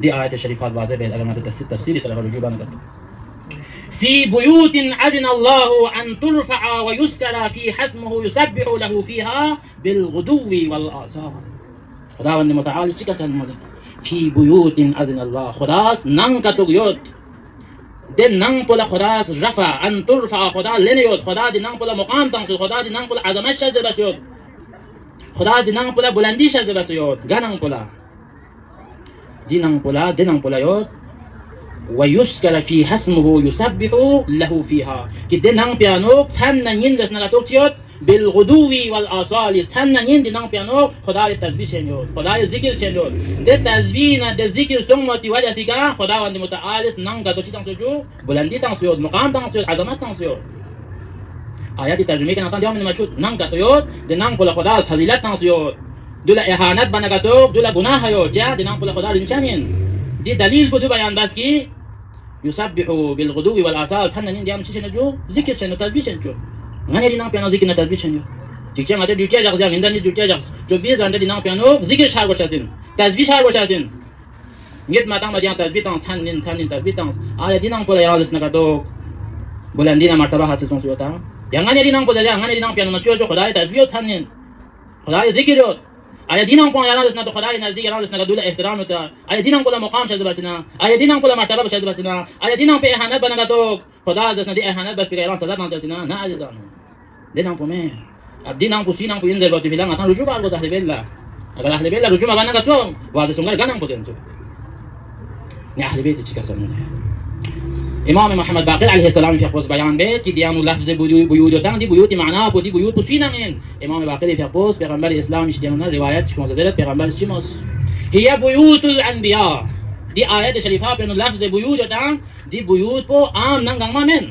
دي آيات شريفات واضح به علامات التفسير طرف رجوع نکرد. في بيوت أذن الله أن ترفع ويذكر فيها اسمه يسبح له فيها بالغدو والآصال. خداوند متعال چی کسان مزد؟ في بيوت أذن الله خداس نان کتوگ یود ده نان پلا خداس رفع أن ترفع خدا لنیود خدا دی نان پلا مقام تنسید خدا دی نان پلا عظمت شد بس یود خدا دی نان پلا بلندی شد بس یود گنان پلا دی نان پلا یود ويذكر فيها اسمه يسبح له فيها كده نان بيانو تنن دس نغتوك تيوت بالغدو والآصال تنن دي نان بيانو خدای تسبیح چنیود خدای ذکر چنیود ده تسبیح ده ذکر سمتی وجه سیگا خداوند متعال نان گتو چی تنسو بلندی تنسیود مقام تنسیود عظمت تنسیود آیات ترجمه کنه دیام نمشود نان گتو یود ده نان پول خدا فضیلت تنسیود دولا اهانت بنگتو دولا گناه یود جا ده نان پول خدا لنچانین دي دليل بدو بيان بس كي يسبح بالغدو والآصال تنن ديام چی چنجو ذکر چنو تسبیح چنجو غنی دی نام پیانو ذکر نه تسبیح چنجو چیچن اته دیوتی جاگ جاگ هندن دیوتی جاگ 24 घंटे دی نام پیانو ذکر شار باشین تسبیح شار باشین نیت ماتام مدیان تسبیح تان تنن تسبیح تان آیا دی نام پولا یادس نکدو بلندی نه مرتبه حاصل سون سوتا یانگانی دی نام پولا یانگانی دی نام پیانو چو خدای تسبیح تنن خدای ذکر آیا دینم کو یاران دسنا تو خدای نزدیک یاران دسنا دول احترام تا آیا دینم کو مقام شد بسنا آیا دینم کو مرتبه شد بسنا آیا دینم په اهانت بنگا تو خدا دسنا دی اهانت بس پیران صدا نان تسنا نه عزیزان دینم کو مه اب دینم کو سینم کو انزل وقت فیلان اتن رجوع بالو اهل بیت اگر اهل بیت رجوع ما بنگا تو واز سونگر گنم کو دنتو نه اهل بیت چی کسمونه امام محمد باقر علیه السلام في قوس بیان به که دیانو لفظ بیوت دان دی بیوت معنا کو دی بیوت سینن امام باقر في قوس پیغمبر اسلام اش دیانو روایت شما زرت پیغمبر چیموس هي بیوت الانبیاء دی آیت شریفه به لفظ بیوت دان دی بیوت کو عام ننگم من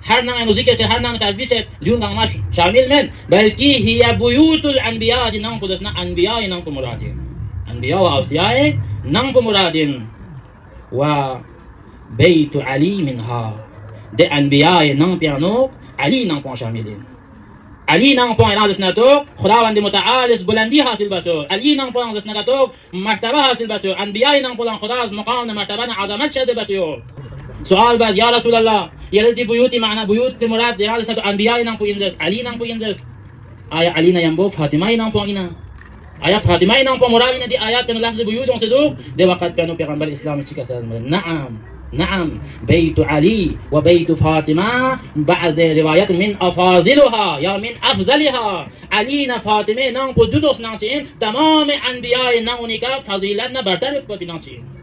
هر نام ذکر چه هر نام تسبیح چه دیون نام شامل من بلکه هي بیوت الانبیاء دی نام کو دسنا انبیاء نام کو مرادی انبیاء و اوصیاء نام کو مرادین و بيت علي منها ده انبياء نام بيانو علي نام پون شاملين علي نام پون ارادس نتو خداوند متعال بلندی حاصل بسو علي نام پون ارادس نتو مرتبه حاصل بسو انبياء نام پون خدا از مقام مرتبه عظمت شده بسو سوال باز يا رسول الله يلدي بيوتي معنى بيوت مراد ارادس نتو انبياء نام پون اندس علي نام پون اندس آیا علی نه ينبو فاطمه نام پون اینا آیا فاطمه نام پون مراد نه دی آیات به لفظ بیوت اون صدوق ده وقت پیانو پیغمبر اسلام چی کساد نعم بيت علي وبيت فاطمة بعض روايات من أفاضلها يا من أفضلها علي فاطمة نام کو دو دوست نام چین تمام انبیاء نامونی کا فضیلت نه برتر کو بنا چین